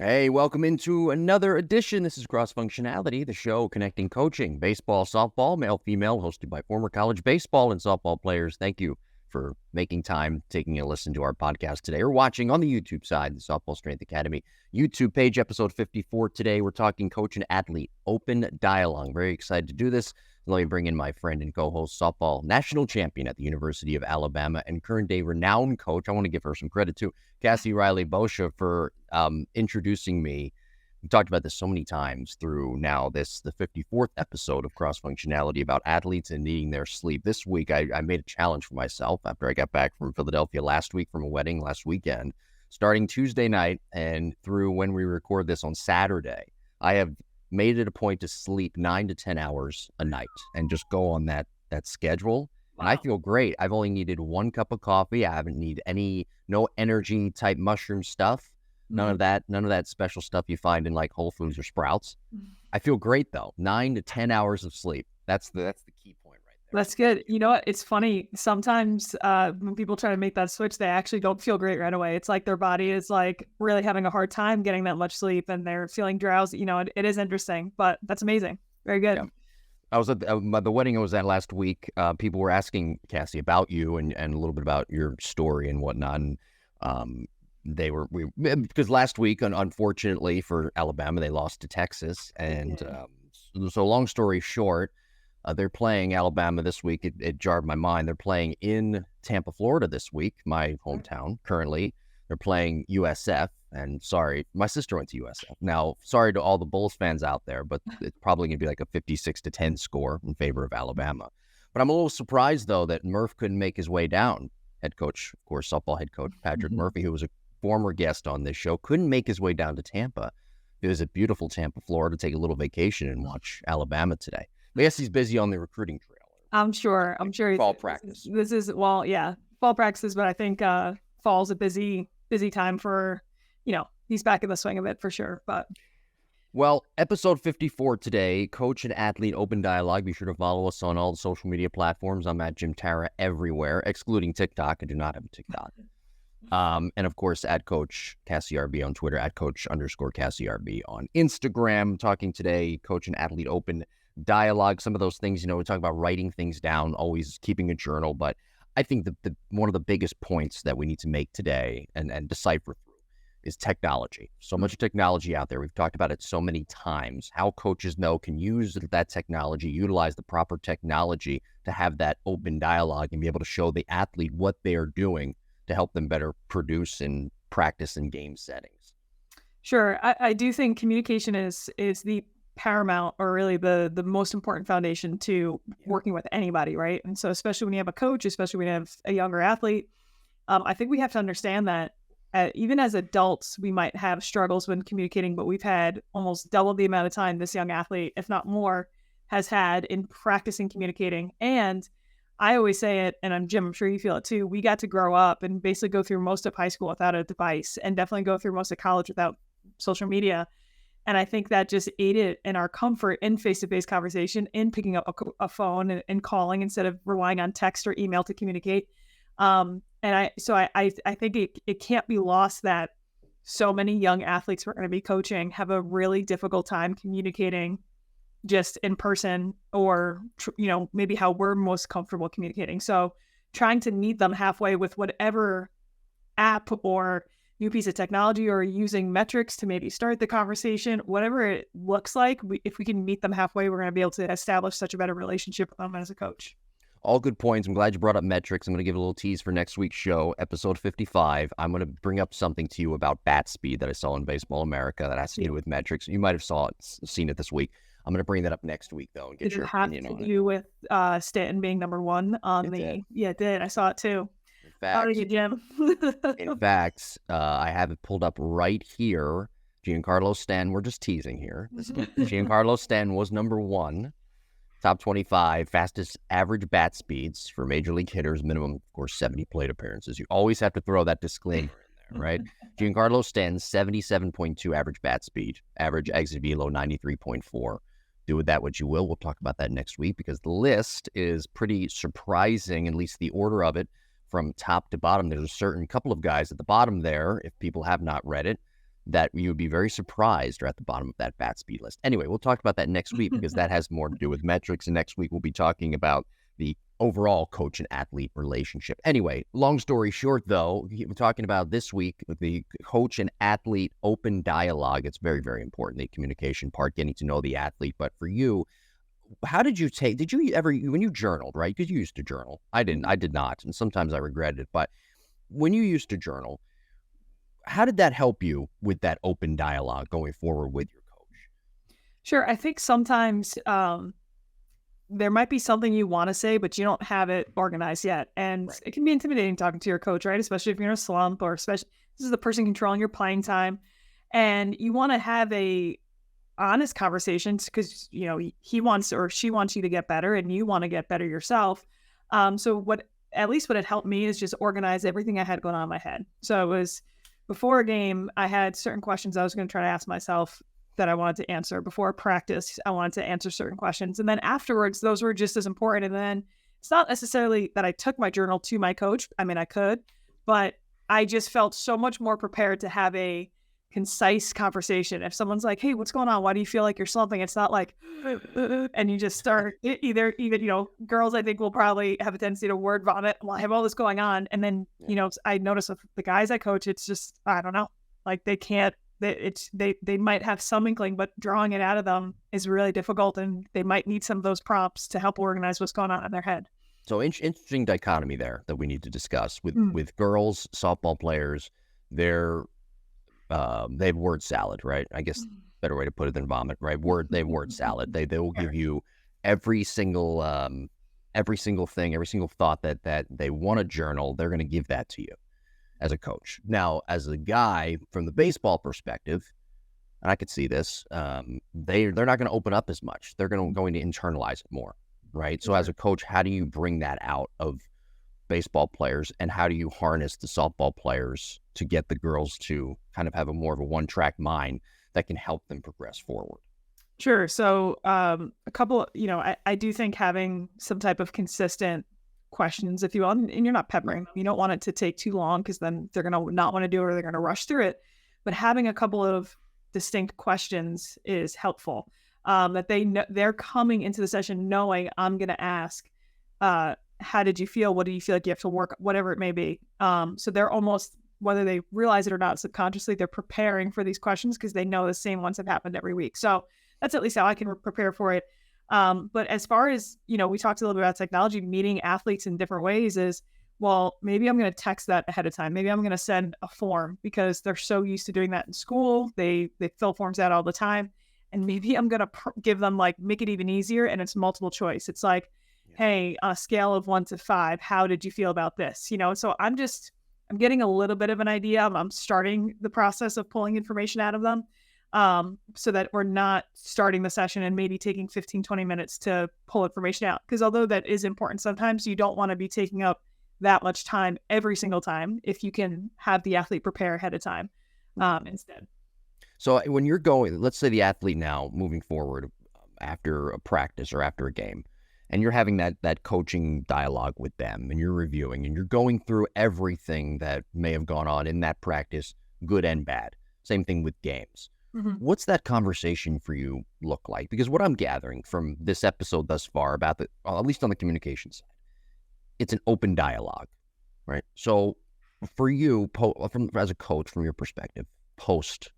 Hey, welcome into another edition. This is Cross Functionality, the show connecting coaching, baseball, softball, male, female, hosted by former college baseball and softball players. Thank you for making time, taking a listen to our podcast today, or watching on the YouTube side, the Softball Strength Academy YouTube page, episode 54. Today, we're talking coach and athlete, open dialogue. Very excited to do this. Let me bring in my friend and co-host, softball national champion at the University of Alabama and current day renowned coach. I want to give her some credit too, Cassie Reilly-Boccia, for introducing me. We talked about this so many times through now the 54th episode of Cross Functionality about athletes and needing their sleep. This week, I made a challenge for myself after I got back from Philadelphia last week from a wedding last weekend. Starting Tuesday night and through when we record this on Saturday, I have made it a point to sleep 9 to 10 hours a night and just go on that schedule. And I feel great. I've only needed one cup of coffee. I haven't needed no energy type mushroom stuff. None of that special stuff you find in like Whole Foods or Sprouts. I feel great though. 9 to 10 hours of sleep. That's the key point right there. That's good. You know what? It's funny. Sometimes when people try to make that switch, they actually don't feel great right away. It's like their body is like really having a hard time getting that much sleep and they're feeling drowsy. You know, it is interesting, but that's amazing. Very good. Yeah. I was at the wedding I was at last week. People were asking Cassie about you and a little bit about your story and whatnot. And because last week, unfortunately for Alabama, they lost to Texas. And so long story short, they're playing Alabama this week. It jarred my mind. They're playing in Tampa, Florida this week, my hometown currently. They're playing USF. And sorry, my sister went to USF. Now, sorry to all the Bulls fans out there, but it's probably going to be like a 56-10 score in favor of Alabama. But I'm a little surprised, though, that Murph couldn't make his way down. Head coach, of course, softball head coach Patrick Murphy, who was a former guest on this show, couldn't make his way down to Tampa. It was a beautiful Tampa, Florida, to take a little vacation and watch Alabama today. But yes, he's busy on the recruiting trail. I'm sure. Fall practice. This is fall practice, but I think fall's a busy time for, he's back in the swing of it for sure. But well, episode 54 today, coach and athlete open dialogue. Be sure to follow us on all the social media platforms. I'm at Jim Tara everywhere, excluding TikTok. I do not have a TikTok. And of course, at Coach Cassie RB on Twitter, at Coach_Cassie RB on Instagram. Talking today, coach and athlete open dialogue. Some of those things, we talk about writing things down, always keeping a journal. But I think the one of the biggest points that we need to make today and decipher through is technology. So much technology out there. We've talked about it so many times. How coaches can use that technology, utilize the proper technology to have that open dialogue and be able to show the athlete what they're doing to help them better produce and practice in game settings. Sure. I do think communication is the paramount, or really the most important foundation to working with anybody, right? And so especially when you have a coach, especially when you have a younger athlete, I think we have to understand that even as adults, we might have struggles when communicating, but we've had almost double the amount of time this young athlete, if not more, has had in practicing communicating. And I always say it, and Jim, I'm sure you feel it too, we got to grow up and basically go through most of high school without a device and definitely go through most of college without social media. And I think that just aided in our comfort in face-to-face conversation, in picking up a phone and calling instead of relying on text or email to communicate. And I think it can't be lost that so many young athletes we're going to be coaching have a really difficult time communicating just in person, or, maybe how we're most comfortable communicating. So trying to meet them halfway with whatever app or new piece of technology, or using metrics to maybe start the conversation, whatever it looks like, if we can meet them halfway, we're going to be able to establish such a better relationship with them as a coach. All good points. I'm glad you brought up metrics. I'm going to give a little tease for next week's show, episode 55. I'm going to bring up something to you about bat speed that I saw in Baseball America that has to do with metrics. You might have seen it this week. I'm going to bring that up next week, though, and get your opinion on it. Did it have to do with Stanton being number one on the... Yeah, it did. I saw it, too. How are you, Jim? In fact, I have it pulled up right here. Giancarlo Stanton, we're just teasing here. Giancarlo Stanton was number one, top 25, fastest average bat speeds for major league hitters, minimum, of course, 70 plate appearances. You always have to throw that disclaimer in there, right? Giancarlo Stanton, 77.2 average bat speed, average exit velo, 93.4. Do with that what you will. We'll talk about that next week because the list is pretty surprising, at least the order of it, from top to bottom. There's a certain couple of guys at the bottom there, if people have not read it. that you would be very surprised are at the bottom of that bat speed list. Anyway, we'll talk about that next week because that has more to do with metrics. And next week, we'll be talking about the overall coach and athlete relationship. Anyway, long story short, though, we're talking about this week, the coach and athlete open dialogue. It's very, very important, the communication part, getting to know the athlete. But for you, how did you ever, when you journaled, right? Because you used to journal. I did not. And sometimes I regretted it. But when you used to journal, how did that help you with that open dialogue going forward with your coach? Sure. I think sometimes there might be something you want to say, but you don't have it organized yet. And Right. it can be intimidating talking to your coach, right? Especially if you're in a slump, or especially this is the person controlling your playing time. And you want to have a honest conversations because, he wants or she wants you to get better and you want to get better yourself. So what had helped me is just organize everything I had going on in my head. So it was before a game, I had certain questions I was going to try to ask myself that I wanted to answer. Before practice, I wanted to answer certain questions. And then afterwards, those were just as important. And then it's not necessarily that I took my journal to my coach. I mean, I could, but I just felt so much more prepared to have a concise conversation. If someone's like, hey, what's going on? Why do you feel like you're slumping? It's not like, and you just start even, girls, I think will probably have a tendency to word vomit. Well, I have all this going on. And then, I notice with the guys I coach, it's just, I don't know, like they can't, they might have some inkling, but drawing it out of them is really difficult. And they might need some of those prompts to help organize what's going on in their head. So interesting dichotomy there that we need to discuss with girls, softball players. They have word salad, right? I guess better way to put it than vomit, right? They have word salad. They will give you every single thing, every single thought that they want to journal. They're going to give that to you as a coach. Now, as a guy from the baseball perspective, and I could see this, they're not going to open up as much. They're going to internalize it more, right? So as a coach, how do you bring that out of baseball players, and how do you harness the softball players to get the girls to kind of have more of a one-track mind that can help them progress forward? Sure. So a couple, I do think having some type of consistent questions, if you will, and you're not peppering, you don't want it to take too long because then they're going to not want to do it or they're going to rush through it. But having a couple of distinct questions is helpful. That they're coming into the session knowing I'm going to ask, how did you feel? What do you feel like you have to work? Whatever it may be. So they're almost, whether they realize it or not, subconsciously, they're preparing for these questions because they know the same ones have happened every week. So that's at least how I can prepare for it. But as far as, we talked a little bit about technology, meeting athletes in different ways is, well, maybe I'm going to text that ahead of time. Maybe I'm going to send a form because they're so used to doing that in school. They fill forms out all the time. And maybe I'm going to give them make it even easier. And it's multiple choice. It's like, hey, on a scale of 1 to 5, how did you feel about this? So I'm getting a little bit of an idea. I'm starting the process of pulling information out of them so that we're not starting the session and maybe taking 15, 20 minutes to pull information out. Because although that is important, sometimes you don't want to be taking up that much time every single time if you can have the athlete prepare ahead of time instead. So when you're going, let's say the athlete now moving forward after a practice or after a game, and you're having that coaching dialogue with them, and you're reviewing, and you're going through everything that may have gone on in that practice, good and bad. Same thing with games. Mm-hmm. What's that conversation for you look like? Because what I'm gathering from this episode thus far about at least on the communication side, it's an open dialogue, right? So for you, as a coach, from your perspective, post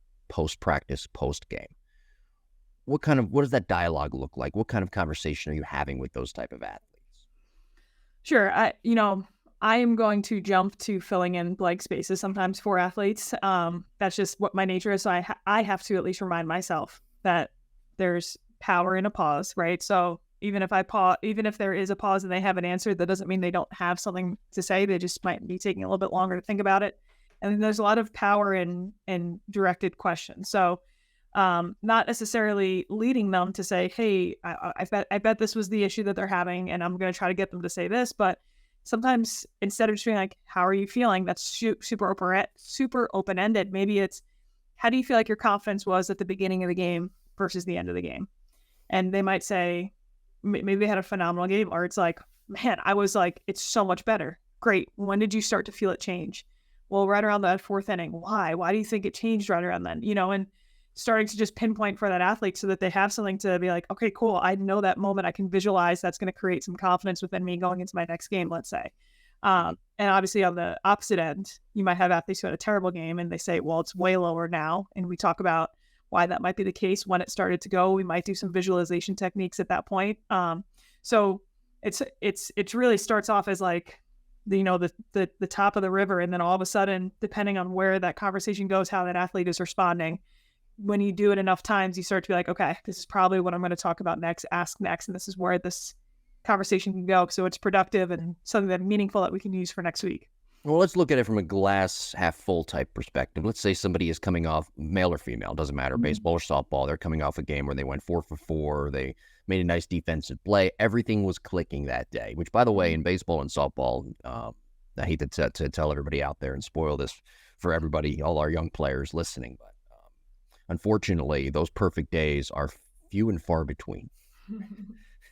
practice, post game, what does that dialogue look like? What kind of conversation are you having with those type of athletes? Sure. I am going to jump to filling in blank spaces sometimes for athletes. That's just what my nature is. So I have to at least remind myself that there's power in a pause, right? So even if there is a pause and they haven't answered, that doesn't mean they don't have something to say. They just might be taking a little bit longer to think about it. And there's a lot of power in directed questions. So not necessarily leading them to say, hey, I bet this was the issue that they're having, and I'm going to try to get them to say this. But sometimes instead of just being like, how are you feeling? That's super open-ended. Maybe it's, how do you feel like your confidence was at the beginning of the game versus the end of the game? And they might say, maybe they had a phenomenal game, or it's like, man, I was like, it's so much better. Great. When did you start to feel it change? Well, right around that fourth inning, why do you think it changed right around then? And starting to just pinpoint for that athlete so that they have something to be like, okay, cool, I know that moment, I can visualize, that's going to create some confidence within me going into my next game, let's say. And obviously on the opposite end, you might have athletes who had a terrible game and they say, well, it's way lower now. And we talk about why that might be the case. When it started to go, we might do some visualization techniques at that point. So it really starts off as like, the top of the river. And then all of a sudden, depending on where that conversation goes, how that athlete is responding, when you do it enough times, you start to be like, okay, this is probably what I'm going to talk about next, ask next. And this is where this conversation can go. So it's productive and something that meaningful that we can use for next week. Well, let's look at it from a glass half full type perspective. Let's say somebody is coming off, male or female, doesn't matter, baseball or softball. They're coming off a game where they went 4 for 4. They made a nice defensive play. Everything was clicking that day, which, by the way, in baseball and softball, I hate to tell everybody out there and spoil this for everybody, all our young players listening, but unfortunately, those perfect days are few and far between.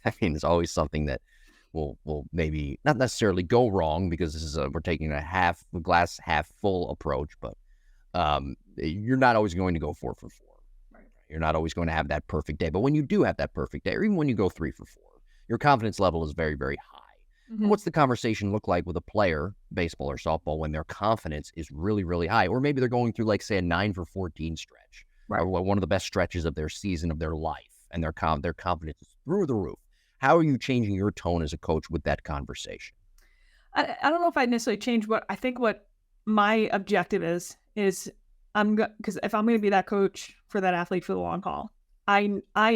I mean, there's always something that will maybe not necessarily go wrong, because this is we're taking a glass half full approach, but you're not always going to go 4 for 4. Right. You're not always going to have that perfect day. But when you do have that perfect day, or even when you go 3 for 4, your confidence level is very, very high. Mm-hmm. What's the conversation look like with a player, baseball or softball, when their confidence is really, really high? Or maybe they're going through, like, say, a 9 for 14 stretch, right, or one of the best stretches of their season, of their life, and their confidence is through the roof. How are you changing your tone as a coach with that conversation? I don't know if I'd necessarily change what my objective is because if I'm going to be that coach for that athlete for the long haul, I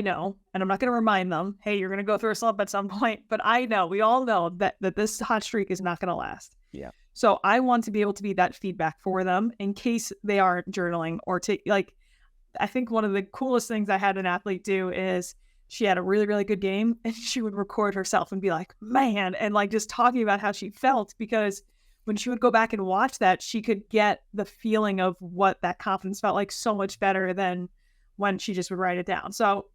know, and I'm not going to remind them, hey, you're going to go through a slump at some point, but I know, we all know that this hot streak is not going to last. Yeah. So I want to be able to be that feedback for them in case they aren't journaling or I think one of the coolest things I had an athlete do is she had a really, really good game and she would record herself and be like, man, and like just talking about how she felt, because when she would go back and watch that, she could get the feeling of what that confidence felt like so much better than when she just would write it down. So,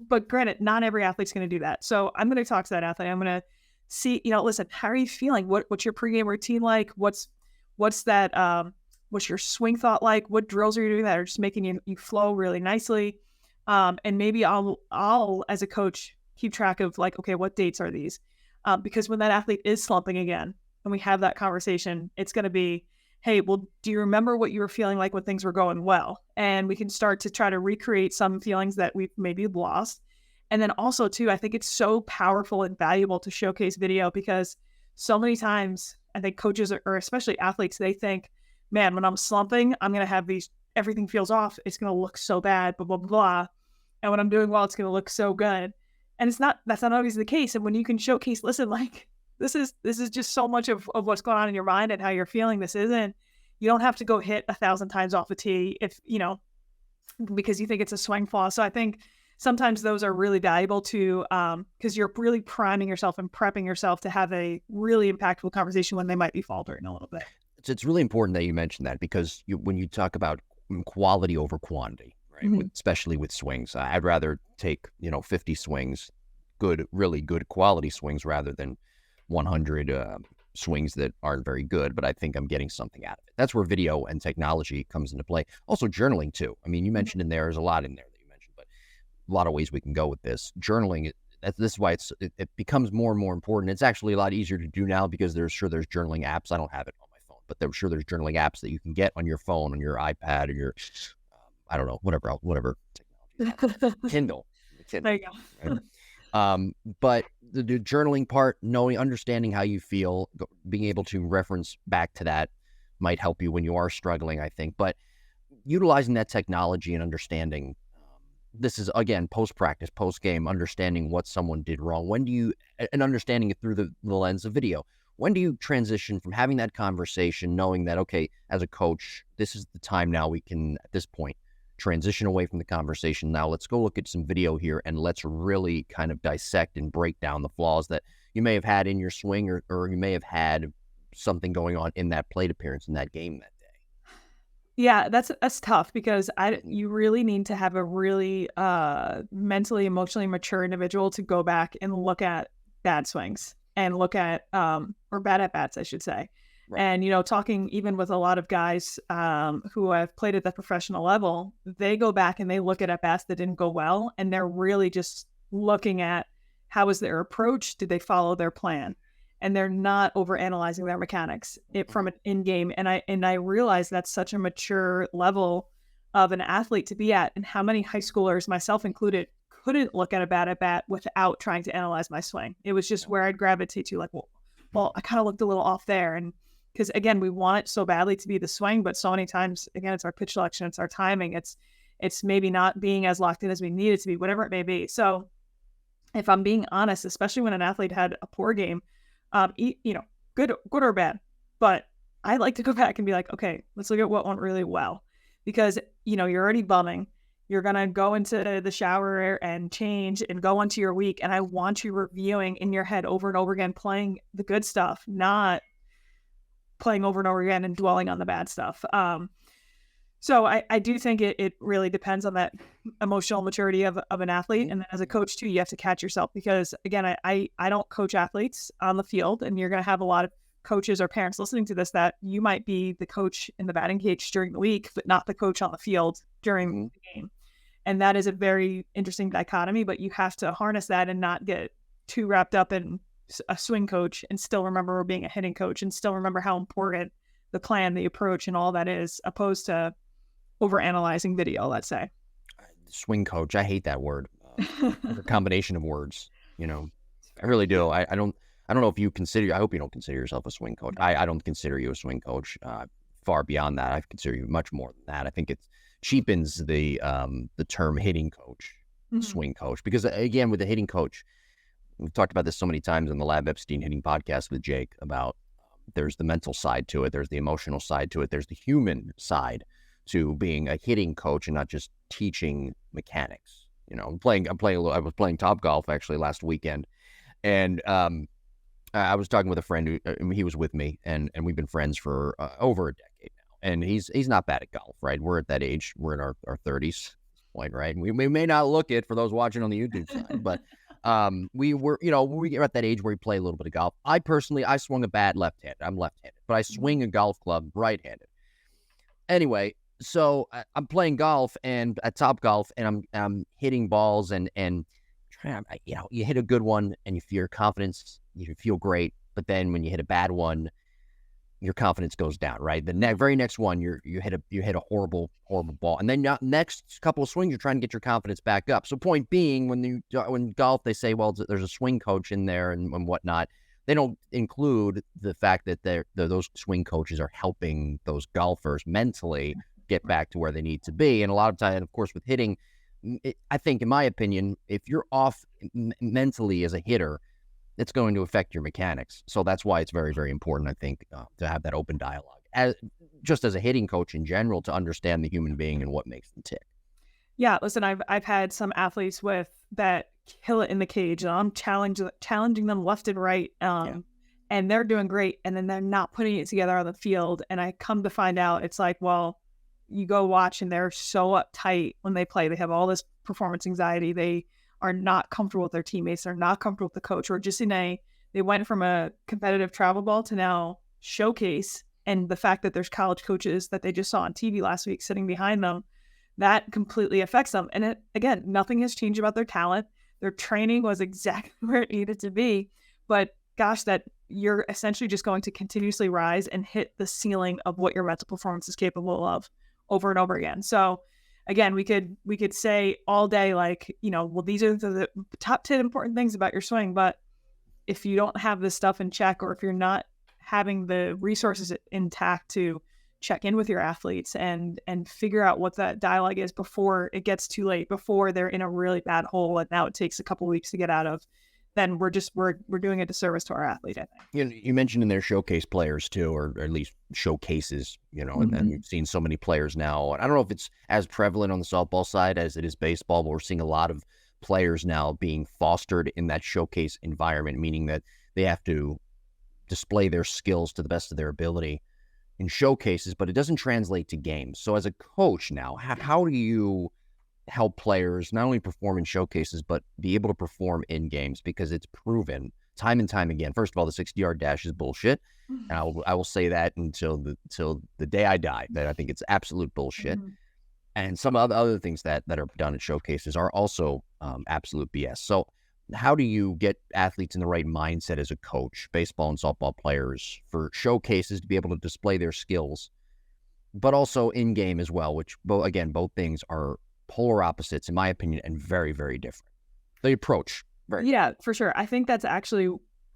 but granted, not every athlete's going to do that. So I'm going to talk to that athlete. I'm going to see, listen, how are you feeling? What's your pregame routine like? What's that, what's your swing thought like? What drills are you doing that are just making you flow really nicely? And maybe I'll as a coach keep track of like, okay, what dates are these? Because when that athlete is slumping again, and we have that conversation, it's going to be, hey, well, do you remember what you were feeling like when things were going well? And we can start to try to recreate some feelings that we've maybe lost. And then also too, I think it's so powerful and valuable to showcase video, because so many times I think coaches or especially athletes, they think, man, when I'm slumping, I'm going to have everything feels off. It's going to look so bad, blah, blah, blah. And when I'm doing well, it's going to look so good. And that's not always the case. And when you can showcase, listen, like, this is just so much of what's going on in your mind and how you're feeling. You don't have to go hit 1,000 times off a tee because you think it's a swing flaw. So I think sometimes those are really valuable to, because you're really priming yourself and prepping yourself to have a really impactful conversation when they might be faltering a little bit. It's really important that you mention that, because when you talk about quality over quantity, right, mm-hmm. Especially with swings, I'd rather take 50 swings, really good quality swings, rather than 100 swings that aren't very good, but I think I'm getting something out of it. That's where video and technology comes into play. Also journaling too. I mean, you mentioned there's a lot in there that you mentioned, but a lot of ways we can go with this. Journaling, this is why it becomes more and more important. It's actually a lot easier to do now, because there's journaling apps. I don't have it on my phone, but there's journaling apps that you can get on your phone, on your iPad, or your, I don't know, whatever technology. Kindle. There you go. Right? But the journaling part, understanding how you feel, being able to reference back to that might help you when you are struggling, I think. But utilizing that technology and understanding, this is, again, post-practice, post-game, understanding what someone did wrong. And understanding it through the lens of video. When do you transition from having that conversation, knowing that, okay, as a coach, this is the time now we can, at this point, transition away from the conversation. Now let's go look at some video here, and let's really kind of dissect and break down the flaws that you may have had in your swing, or you may have had something going on in that plate appearance in that game that day. Yeah, that's tough, because you really need to have a really mentally, emotionally mature individual to go back and look at bad swings and look at or bad at bats, I should say, Right. And, talking even with a lot of guys who have played at the professional level, they go back and they look at bats that didn't go well, and they're really just looking at how was their approach? Did they follow their plan? And they're not over analyzing their mechanics from an in-game. And I realize that's such a mature level of an athlete to be at. And how many high schoolers, myself included, couldn't look at a bat without trying to analyze my swing. It was just where I'd gravitate to, like, well, I kind of looked a little off there. And because again, we want it so badly to be the swing, but so many times, again, it's our pitch selection, it's our timing, it's maybe not being as locked in as we need it to be, whatever it may be. So if I'm being honest, especially when an athlete had a poor game, good or bad, but I like to go back and be like, okay, let's look at what went really well, because you're already bumming. You're going to go into the shower and change and go onto your week. And I want you reviewing in your head over and over again, playing the good stuff, not playing over and over again and dwelling on the bad stuff. So I do think it really depends on that emotional maturity of an athlete. And then as a coach too, you have to catch yourself, because again, I don't coach athletes on the field, and you're going to have a lot of coaches or parents listening to this that you might be the coach in the batting cage during the week, but not the coach on the field during the game. And that is a very interesting dichotomy, but you have to harness that and not get too wrapped up in a swing coach and still remember being a hitting coach and still remember how important the plan, the approach, and all that is, opposed to overanalyzing video, let's say. Swing coach, I hate that word. A combination of words, I really do. I don't know if you consider, I hope you don't consider yourself a swing coach. I don't consider you a swing coach. Far beyond that, I consider you much more than that. I think it cheapens the term hitting coach, swing coach, because again, with the hitting coach, we've talked about this so many times on the Lab Epstein hitting podcast with Jake about there's the mental side to it, there's the emotional side to it, there's the human side to being a hitting coach and not just teaching mechanics. I was playing Topgolf actually last weekend, and I was talking with a friend who he was with me, and we've been friends for over a decade now. And he's not bad at golf, right? We're at that age. We're in our 30s at this point, right? And we may not look it for those watching on the YouTube side, but we were at that age where we play a little bit of golf. I swung a bat left-handed. I'm left-handed, but I swing a golf club right-handed. Anyway, so I'm playing golf and at Topgolf, and I'm hitting balls and you hit a good one and you feel your confidence, you feel great, but then when you hit a bad one, your confidence goes down, right? The very next one, you hit a horrible ball, and then next couple of swings, you're trying to get your confidence back up. So point being, when golf, they say, well, there's a swing coach in there and whatnot. They don't include the fact that those swing coaches are helping those golfers mentally get back to where they need to be. And a lot of time, of course, with hitting, I think, in my opinion, if you're off mentally as a hitter, it's going to affect your mechanics. So that's why it's very, very important, I think, to have that open dialogue, just as a hitting coach in general, to understand the human being and what makes them tick. Yeah, listen, I've had some athletes that kill it in the cage, and I'm challenging them left and right, and they're doing great, and then they're not putting it together on the field. And I come to find out, it's like, well, you go watch, and they're so uptight when they play. They have all this performance anxiety. They are not comfortable with their teammates. They're not comfortable with the coach, or just they went from a competitive travel ball to now showcase. And the fact that there's college coaches that they just saw on TV last week sitting behind them, that completely affects them. And again, nothing has changed about their talent. Their training was exactly where it needed to be. But gosh, that you're essentially just going to continuously rise and hit the ceiling of what your mental performance is capable of over and over again. So again, we could say all day, like, well, these are the top 10 important things about your swing. But if you don't have this stuff in check, or if you're not having the resources intact to check in with your athletes and figure out what that dialogue is before it gets too late, before they're in a really bad hole and now it takes a couple of weeks to get out of, then we're doing a disservice to our athlete, I think. You mentioned in their showcase players too, or at least showcases, and then you've seen so many players now. I don't know if it's as prevalent on the softball side as it is baseball, but we're seeing a lot of players now being fostered in that showcase environment, meaning that they have to display their skills to the best of their ability in showcases, but it doesn't translate to games. So as a coach now, how do you help players not only perform in showcases, but be able to perform in games? Because it's proven time and time again. First of all, the 60-yard dash is bullshit. And I will say that until the day I die, that I think it's absolute bullshit. Mhm. And some other things that are done at showcases are also absolute BS. So how do you get athletes in the right mindset as a coach, baseball and softball players, for showcases to be able to display their skills, but also in game as well, which both things are polar opposites, in my opinion, and very, very different. The approach. Yeah, for sure. I think that's actually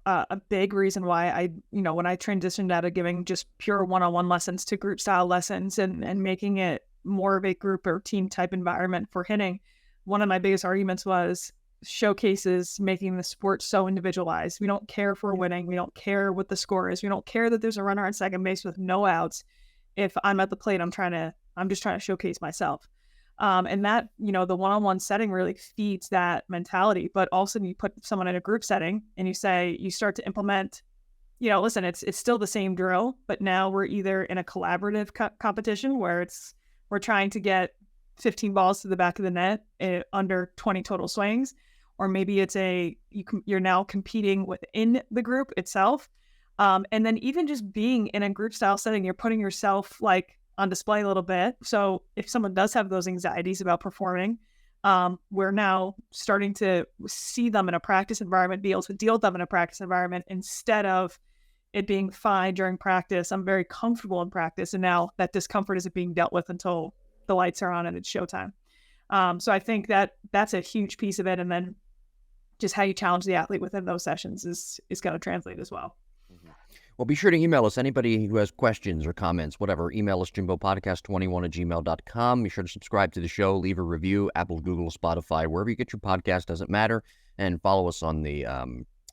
a big reason why when I transitioned out of giving just pure one-on-one lessons to group style lessons and making it more of a group or team type environment for hitting, one of my biggest arguments was showcases making the sport so individualized. We don't care if we're winning. We don't care what the score is. We don't care that there's a runner on second base with no outs. If I'm at the plate, I'm just trying to showcase myself. And that, the one-on-one setting really feeds that mentality. But also you put someone in a group setting and you start to implement, listen, it's still the same drill, but now we're either in a collaborative competition where we're trying to get 15 balls to the back of the net under 20 total swings, or maybe it's you're now competing within the group itself. And then even just being in a group style setting, you're putting yourself on display a little bit. So if someone does have those anxieties about performing, we're now starting to see them in a practice environment, be able to deal with them in a practice environment instead of it being fine during practice. I'm very comfortable in practice. And now that discomfort isn't being dealt with until the lights are on and it's showtime. So I think that's a huge piece of it. And then just how you challenge the athlete within those sessions is going to translate as well. Well, be sure to email us. Anybody who has questions or comments, whatever, email us, jimbopodcast21@gmail.com. Be sure to subscribe to the show, leave a review, Apple, Google, Spotify, wherever you get your podcast, doesn't matter. And follow us on the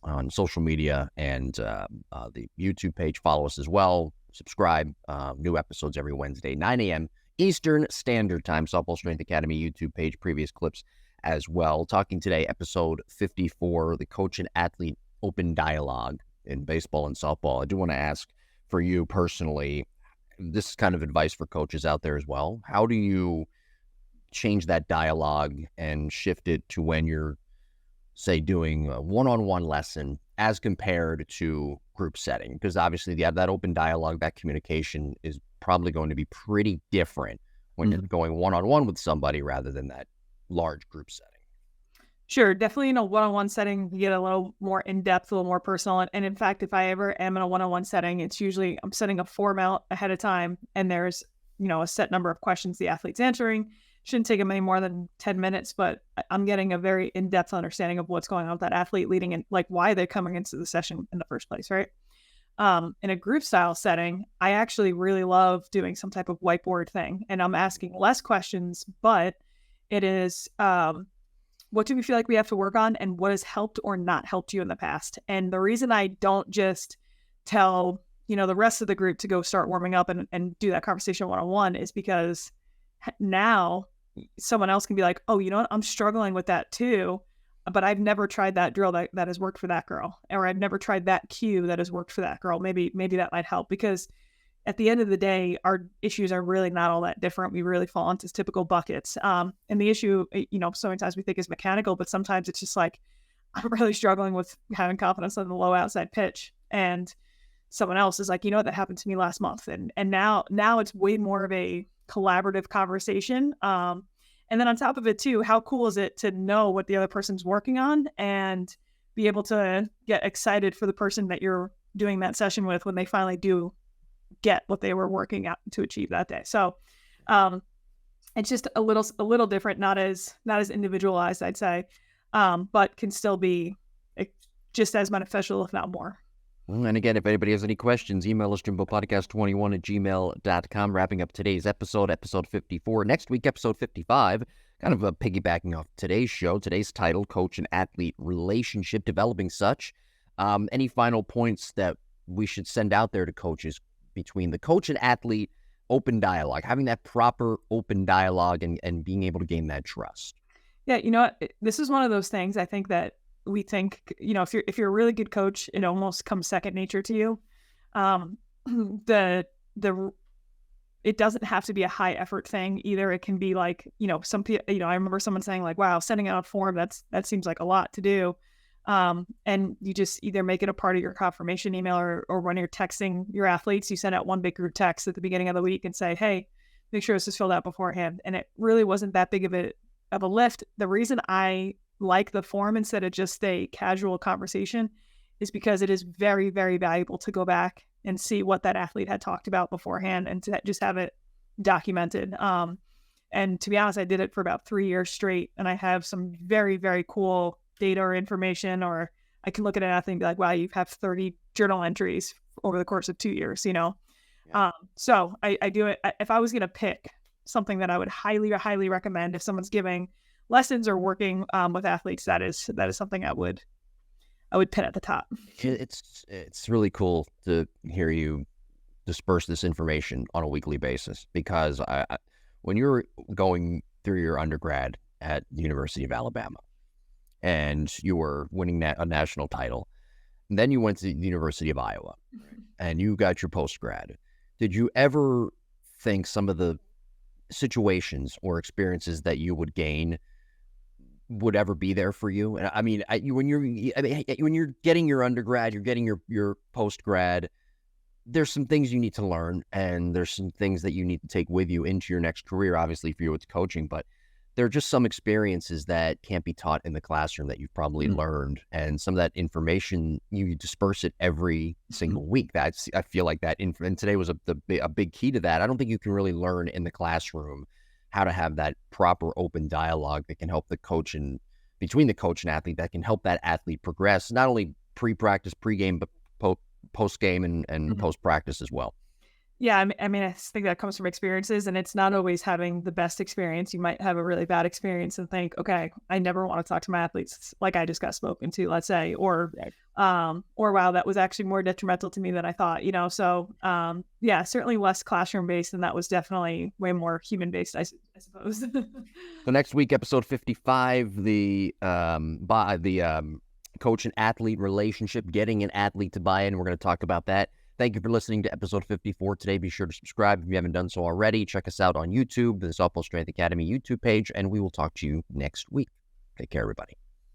on social media and the YouTube page. Follow us as well. Subscribe. New episodes every Wednesday, 9 a.m. Eastern Standard Time. Softball Strength Academy YouTube page, previous clips as well. Talking today, episode 54, the Coach and Athlete Open Dialogue in baseball and softball. I do want to ask for you personally, this is kind of advice for coaches out there as well. How do you change that dialogue and shift it to when you're, say, doing a one-on-one lesson as compared to group setting? Because obviously that open dialogue, that communication is probably going to be pretty different when you're going one-on-one with somebody rather than that large group setting. Sure. Definitely in a one-on-one setting, you get a little more in-depth, a little more personal. And in fact, if I ever am in a one-on-one setting, it's usually I'm setting a form out ahead of time and there's, a set number of questions the athlete's answering. Shouldn't take them any more than 10 minutes, but I'm getting a very in-depth understanding of what's going on with that athlete leading in, why they're coming into the session in the first place, right? In a group style setting, I actually really love doing some type of whiteboard thing. And I'm asking less questions, but it is, what do we feel like we have to work on and what has helped or not helped you in the past? And the reason I don't just tell, the rest of the group to go start warming up and do that conversation one-on-one is because now someone else can be like, oh, you know what? I'm struggling with that too, but I've never tried that drill that has worked for that girl, or I've never tried that cue that has worked for that girl. Maybe that might help, because at the end of the day, our issues are really not all that different. We really fall into typical buckets. And the issue, so many times we think is mechanical, but sometimes it's just I'm really struggling with having confidence on the low outside pitch. And someone else is like, that happened to me last month. And now it's way more of a collaborative conversation. And then on top of it too, how cool is it to know what the other person's working on and be able to get excited for the person that you're doing that session with when they finally do get what they were working out to achieve that day. So it's just a little different, not as individualized, I'd say, but can still be just as beneficial, if not more. And again, if anybody has any questions, email us, jimbopodcast21@gmail.com. Wrapping up today's episode 54. Next week, episode 55, kind of piggybacking off today's show. Today's title, Coach and Athlete Relationship, Developing Such. Any final points that we should send out there to coaches between the coach and athlete open dialogue, having that proper open dialogue and being able to gain that trust? Yeah, this is one of those things I think that we think, if you're a really good coach, it almost comes second nature to you. It doesn't have to be a high effort thing either. It can be some people, I remember someone saying wow, sending out a form, that seems like a lot to do. And you just either make it a part of your confirmation email, or when you're texting your athletes, you send out one big group text at the beginning of the week and say, hey, make sure this is filled out beforehand. And it really wasn't that big of a lift. The reason I like the form instead of just a casual conversation is because it is very, very valuable to go back and see what that athlete had talked about beforehand and to just have it documented. And to be honest, I did it for about 3 years straight, and I have some very, very cool data or information, or I can look at an athlete and be like, wow, you have 30 journal entries over the course of 2 years, Yeah. So I do it. If I was going to pick something that I would highly, highly recommend if someone's giving lessons or working with athletes, that is something I would pin at the top. It's really cool to hear you disperse this information on a weekly basis, because when you were going through your undergrad at the University of Alabama and you were winning a national title, and then you went to the University of Iowa, right, and you got your postgrad, did you ever think some of the situations or experiences that you would gain would ever be there for you? I mean, when you're getting your undergrad, you're getting your postgrad, there's some things you need to learn, and there's some things that you need to take with you into your next career. Obviously, for you, it's coaching, but there are just some experiences that can't be taught in the classroom that you've probably learned, and some of that information you disperse it every single week. I feel like that, and today was a big key to that. I don't think you can really learn in the classroom how to have that proper open dialogue that can help the coach and between the coach and athlete, that can help that athlete progress, not only pre-practice, pre-game, but post-game and post-practice as well. Yeah, I mean, I think that comes from experiences, and it's not always having the best experience. You might have a really bad experience and think, okay, I never want to talk to my athletes like I just got spoken to, let's say, or wow, that was actually more detrimental to me than I thought, So, yeah, certainly less classroom-based, and that was definitely way more human-based, I suppose. So next week, episode 55, the coach and athlete relationship, getting an athlete to buy in. We're going to talk about that. Thank you for listening to episode 54 today. Be sure to subscribe if you haven't done so already. Check us out on YouTube, the Softball Strength Academy YouTube page, and we will talk to you next week. Take care, everybody.